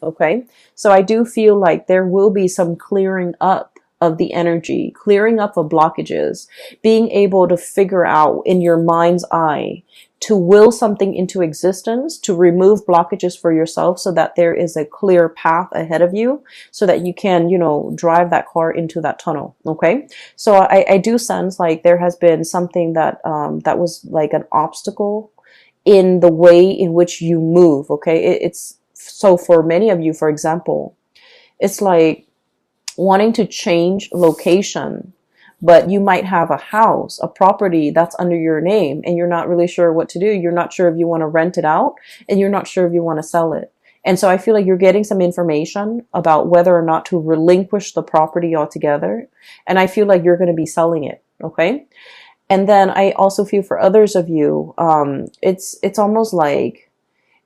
Okay. So I do feel like there will be some clearing up of the energy, clearing up of blockages, being able to figure out in your mind's eye to will something into existence, to remove blockages for yourself so that there is a clear path ahead of you so that you can, drive that car into that tunnel. Okay. So I do sense like there has been something that, that was like an obstacle in the way in which you move. Okay. It's so for many of you, for example, it's like wanting to change location, but you might have a house, a property that's under your name, and you're not really sure what to do. You're not sure if you want to rent it out, and you're not sure if you want to sell it. And so I feel like you're getting some information about whether or not to relinquish the property altogether. And I feel like you're going to be selling it. Okay. And then I also feel for others of you, it's almost like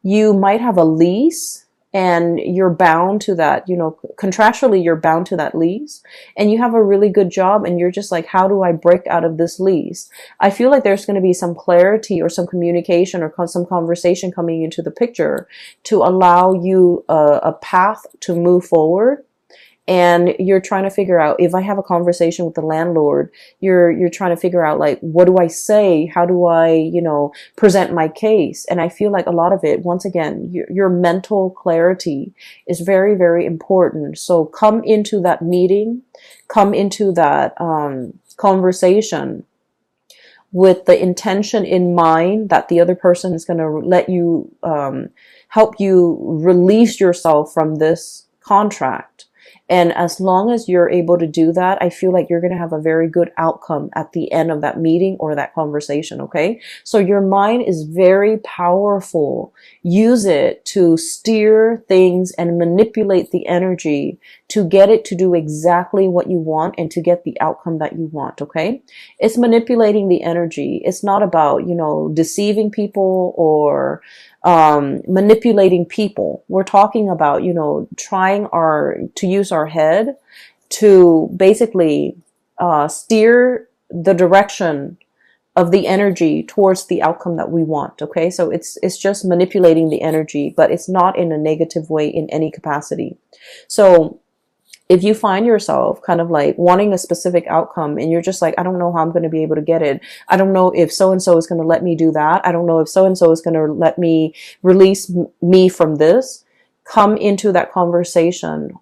you might have a lease and you're bound to that, contractually you're bound to that lease, and you have a really good job and you're just like, how do I break out of this lease? I feel like there's going to be some clarity or some communication or some conversation coming into the picture to allow you a path to move forward. And you're trying to figure out, if I have a conversation with the landlord, you're trying to figure out, like, what do I say? How do I, present my case? And I feel like a lot of it, once again, your mental clarity is very, very important. So come into that meeting, come into that conversation with the intention in mind that the other person is going to let you, help you release yourself from this contract. And as long as you're able to do that, I feel like you're going to have a very good outcome at the end of that meeting or that conversation. Okay. So your mind is very powerful. Use it to steer things and manipulate the energy to get it to do exactly what you want and to get the outcome that you want. Okay. It's manipulating the energy. It's not about, deceiving people or manipulating people. We're talking about, trying to use our head to basically steer the direction of the energy towards the outcome that we want. Okay, so it's just manipulating the energy, but it's not in a negative way in any capacity. So if you find yourself kind of like wanting a specific outcome and you're just like, I don't know how I'm going to be able to get it. I don't know if so-and-so is going to let me do that. I don't know if so-and-so is going to let me release me from this. Come into that conversation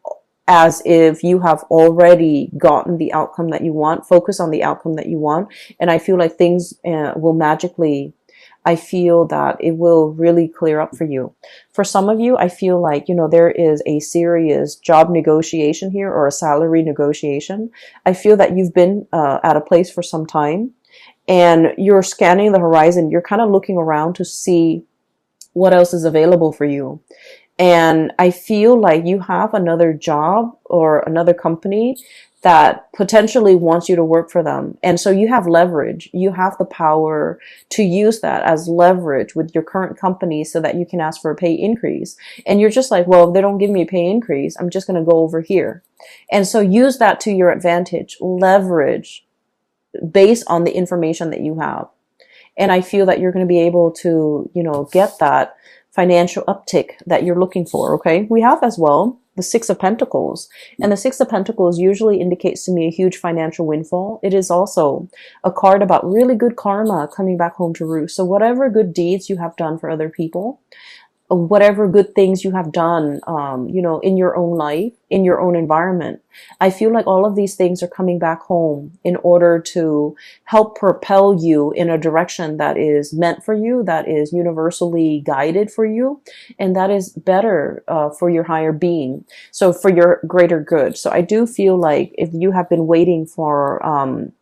as if you have already gotten the outcome that you want. Focus on the outcome that you want. And I feel like things will magically, I feel that it will really clear up for you. For some of you, I feel like, there is a serious job negotiation here or a salary negotiation. I feel that you've been at a place for some time and you're scanning the horizon. You're kind of looking around to see what else is available for you. And I feel like you have another job or another company that potentially wants you to work for them. And so you have leverage. You have the power to use that as leverage with your current company so that you can ask for a pay increase. And you're just like, well, if they don't give me a pay increase, I'm just going to go over here. And so use that to your advantage. Leverage based on the information that you have. And I feel that you're going to be able to, get that financial uptick that you're looking for. Okay. We have as well the Six of Pentacles, and the Six of Pentacles usually indicates to me a huge financial windfall. It is also a card about really good karma coming back home to roost. So whatever good deeds you have done for other people, whatever good things you have done, in your own life, in your own environment, I feel like all of these things are coming back home in order to help propel you in a direction that is meant for you, that is universally guided for you, and that is better for your higher being. So for your greater good. So I do feel like if you have been waiting for,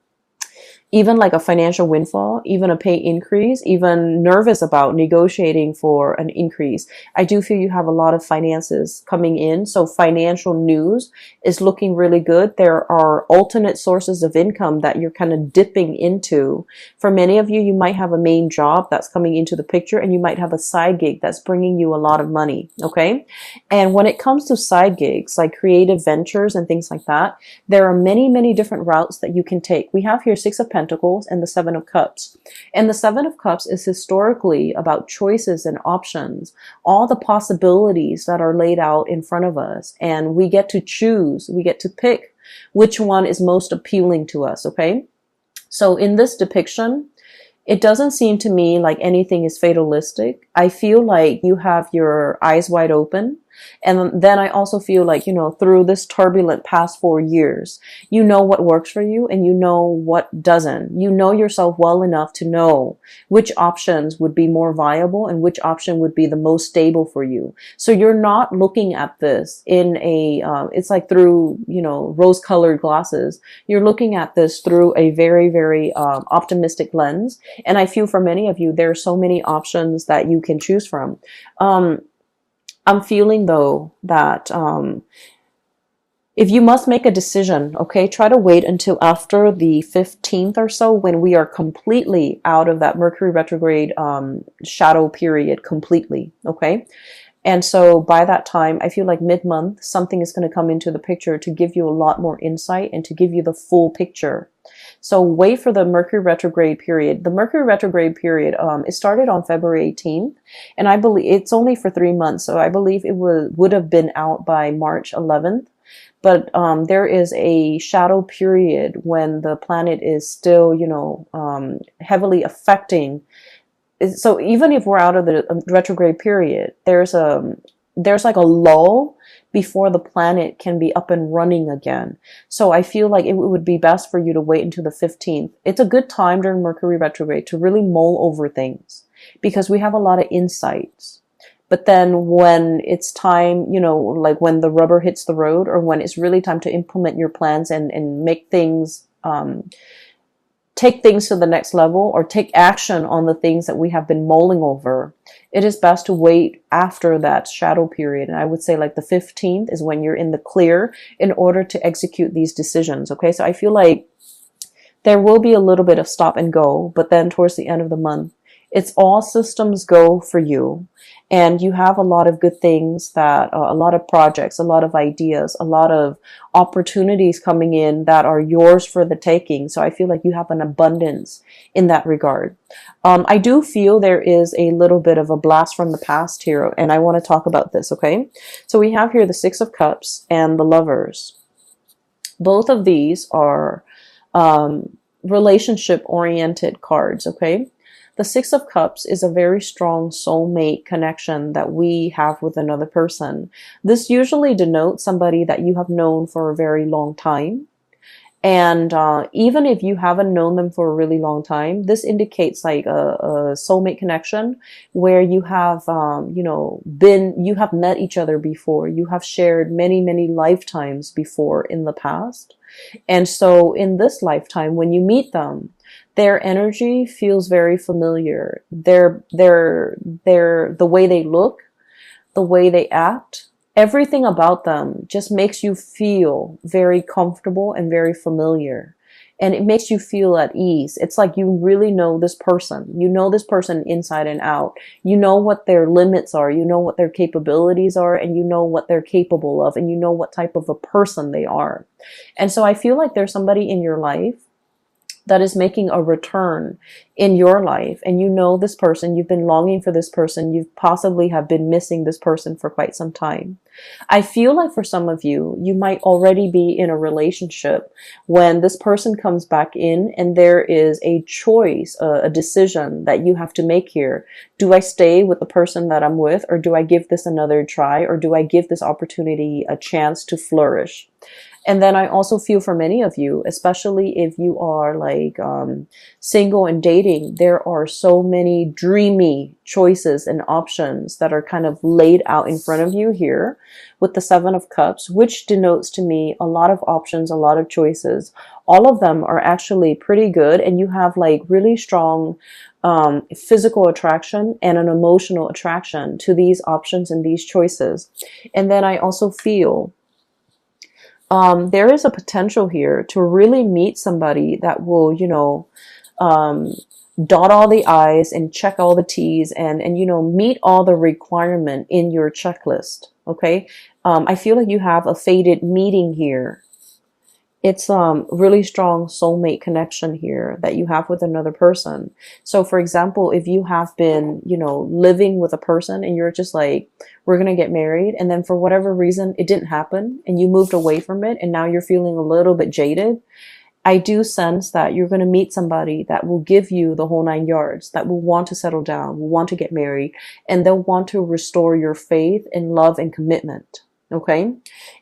even like a financial windfall, even a pay increase, even nervous about negotiating for an increase, I do feel you have a lot of finances coming in. So financial news is looking really good. There are alternate sources of income that you're kind of dipping into. For many of you, you might have a main job that's coming into the picture, and you might have a side gig that's bringing you a lot of money. Okay. And when it comes to side gigs, like creative ventures and things like that, there are many, many different routes that you can take. We have here Six of Pentacles and the Seven of Cups. And the Seven of Cups is historically about choices and options, all the possibilities that are laid out in front of us. And we get to choose, we get to pick which one is most appealing to us, okay? So in this depiction, it doesn't seem to me like anything is fatalistic. I feel like you have your eyes wide open. And then I also feel like, you know, through this turbulent past 4 years, you know what works for you and you know what doesn't. You know yourself well enough to know which options would be more viable and which option would be the most stable for you. So you're not looking at this in a, it's like through, you know, rose-colored glasses. You're looking at this through a very, very optimistic lens. And I feel for many of you, there are so many options that you can choose from. I'm feeling though that if you must make a decision, okay, try to wait until after the 15th or so when we are completely out of that Mercury retrograde shadow period completely, okay? And so by that time, I feel like mid-month, something is going to come into the picture to give you a lot more insight and to give you the full picture. So wait for the Mercury retrograde period. The Mercury retrograde period, it started on February 18th, and I believe it's only for 3 months. So I believe it would have been out by March 11th. But there is a shadow period when the planet is still, you know, heavily affecting. So even if we're out of the retrograde period, there's like a lull before the planet can be up and running again. So I feel like it would be best for you to wait until the 15th. It's a good time during Mercury retrograde to really mull over things because we have a lot of insights. But then when it's time, you know, like when the rubber hits the road or when it's really time to implement your plans and make things, take things to the next level or take action on the things that we have been mulling over, it is best to wait after that shadow period. And I would say like the 15th is when you're in the clear in order to execute these decisions. Okay. So I feel like there will be a little bit of stop and go, but then towards the end of the month, it's all systems go for you. And you have a lot of good things that, a lot of projects, a lot of ideas, a lot of opportunities coming in that are yours for the taking. So I feel like you have an abundance in that regard. I do feel there is a little bit of a blast from the past here, and I want to talk about this, okay? So we have here the Six of Cups and the Lovers. Both of these are relationship-oriented cards, okay? The Six of Cups is a very strong soulmate connection that we have with another person. This usually denotes somebody that you have known for a very long time. And even if you haven't known them for a really long time, this indicates like a soulmate connection where you have, you know, you have met each other before. You have shared many, many lifetimes before in the past. And so in this lifetime, when you meet them, their energy feels very familiar. The way they look, the way they act, everything about them just makes you feel very comfortable and very familiar. And it makes you feel at ease. It's like you really know this person. You know this person inside and out. You know what their limits are. You know what their capabilities are. And you know what they're capable of. And you know what type of a person they are. And so I feel like there's somebody in your life that is making a return in your life. And you know this person, you've been longing for this person, you possibly have been missing this person for quite some time. I feel like for some of you, you might already be in a relationship when this person comes back in and there is a choice, a decision that you have to make here. Do I stay with the person that I'm with, or do I give this another try, or do I give this opportunity a chance to flourish? And then I also feel for many of you, especially if you are like single and dating, there are so many dreamy choices and options that are kind of laid out in front of you here with the Seven of Cups, which denotes to me a lot of options, a lot of choices. All of them are actually pretty good, and you have like really strong physical attraction and an emotional attraction to these options and these choices. And then I also feel there is a potential here to really meet somebody that will, you know, dot all the I's and check all the T's and, you know, meet all the requirement in your checklist. Okay. I feel like you have a fated meeting here. It's really strong soulmate connection here that you have with another person. So for example, if you have been, you know, living with a person and you're just like, we're going to get married, and then for whatever reason it didn't happen and you moved away from it and now you're feeling a little bit jaded, I do sense that you're going to meet somebody that will give you the whole 9 yards, that will want to settle down, will want to get married, and they'll want to restore your faith in love and commitment. Okay.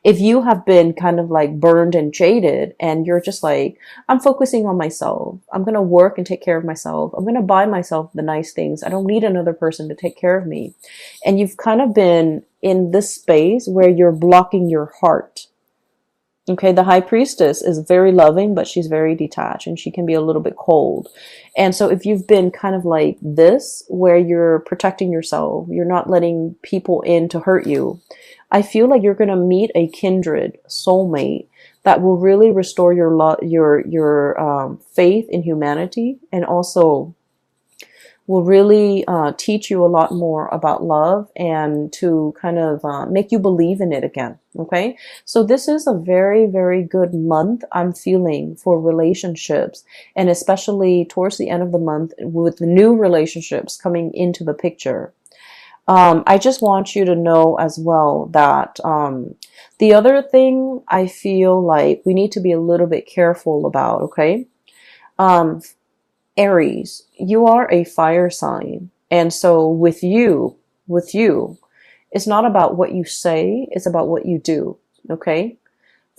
If you have been kind of like burned and jaded and you're just like, I'm focusing on myself. I'm going to work and take care of myself. I'm going to buy myself the nice things. I don't need another person to take care of me. And you've kind of been in this space where you're blocking your heart. Okay, the high priestess is very loving, but she's very detached and she can be a little bit cold. And so if you've been kind of like this, where you're protecting yourself, you're not letting people in to hurt you, I feel like you're going to meet a kindred soulmate that will really restore your faith in humanity, and also will really teach you a lot more about love and to kind of make you believe in it again. Okay. So this is a very, very good month I'm feeling for relationships, and especially towards the end of the month with the new relationships coming into the picture. I just want you to know as well that the other thing I feel like we need to be a little bit careful about, okay? Um, Aries, you are a fire sign. And so with you, it's not about what you say, it's about what you do, okay?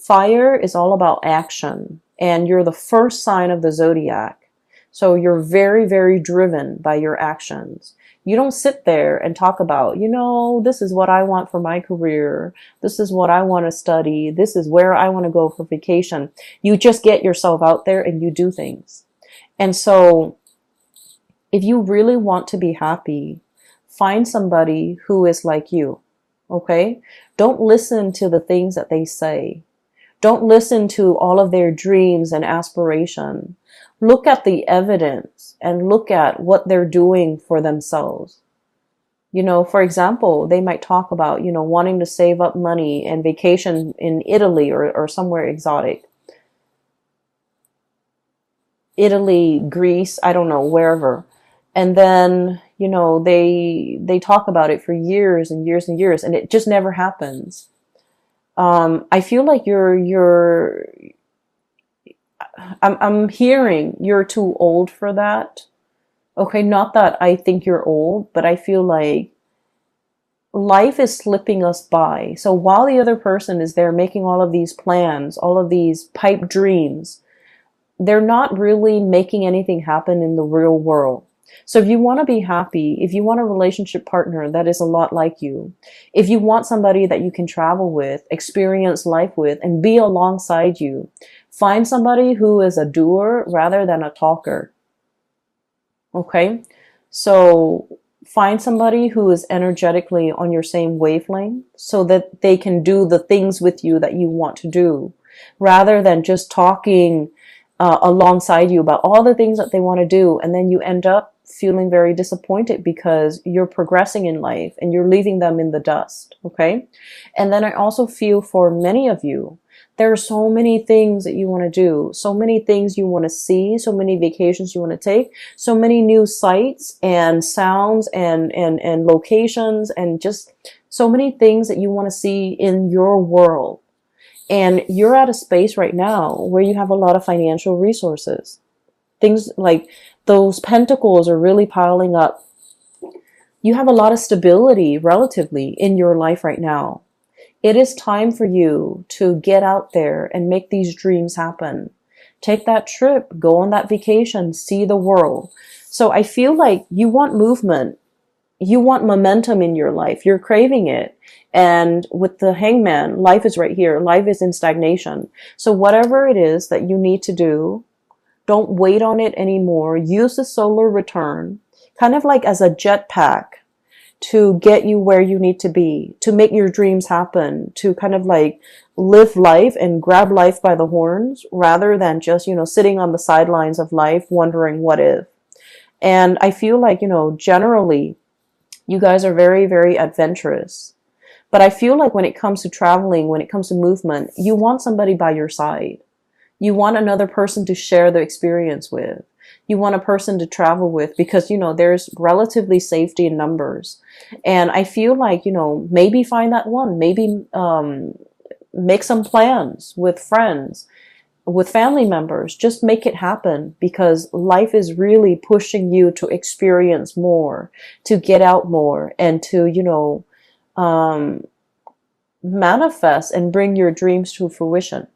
Fire is all about action, and you're the first sign of the zodiac. So you're very, very driven by your actions. You don't sit there and talk about, you know, this is what I want for my career. This is what I want to study. This is where I want to go for vacation. You just get yourself out there and you do things. And so if you really want to be happy, find somebody who is like you. Okay? Don't listen to the things that they say. Don't listen to all of their dreams and aspiration. Look at the evidence and look at what they're doing for themselves. You know, for example, they might talk about, you know, wanting to save up money and vacation in Italy or somewhere exotic. Italy, Greece, I don't know, wherever. And then, you know, they talk about it for years and years and years, and it just never happens. I feel like I'm hearing you're too old for that. Okay, not that I think you're old, but I feel like life is slipping us by. So while the other person is there making all of these plans, all of these pipe dreams, they're not really making anything happen in the real world. So if you want to be happy, if you want a relationship partner that is a lot like you, if you want somebody that you can travel with, experience life with, and be alongside you, find somebody who is a doer rather than a talker. Okay? So find somebody who is energetically on your same wavelength so that they can do the things with you that you want to do, rather than just talking alongside you about all the things that they want to do, and then you end up feeling very disappointed because you're progressing in life and you're leaving them in the dust. Okay? And then I also feel for many of you, there are so many things that you want to do, so many things you want to see, so many vacations you want to take, so many new sights and sounds and locations, and just so many things that you want to see in your world. And you're at a space right now where you have a lot of financial resources. Things like those pentacles are really piling up. You have a lot of stability relatively in your life right now. It is time for you to get out there and make these dreams happen. Take that trip, go on that vacation, see the world. So I feel like you want movement. You want momentum in your life. You're craving it. And with the Hangman, life is right here. Life is in stagnation. So whatever it is that you need to do, don't wait on it anymore. Use the solar return, kind of like as a jetpack, to get you where you need to be, to make your dreams happen, to kind of like live life and grab life by the horns, rather than just, you know, sitting on the sidelines of life wondering what if. And I feel like, you know, generally, you guys are very, very adventurous. But I feel like when it comes to traveling, when it comes to movement, you want somebody by your side. You want another person to share the experience with. You want a person to travel with because, there's relatively safety in numbers. And I feel like, maybe find that one, maybe make some plans with friends, with family members, just make it happen because life is really pushing you to experience more, to get out more, and to, um, manifest and bring your dreams to fruition.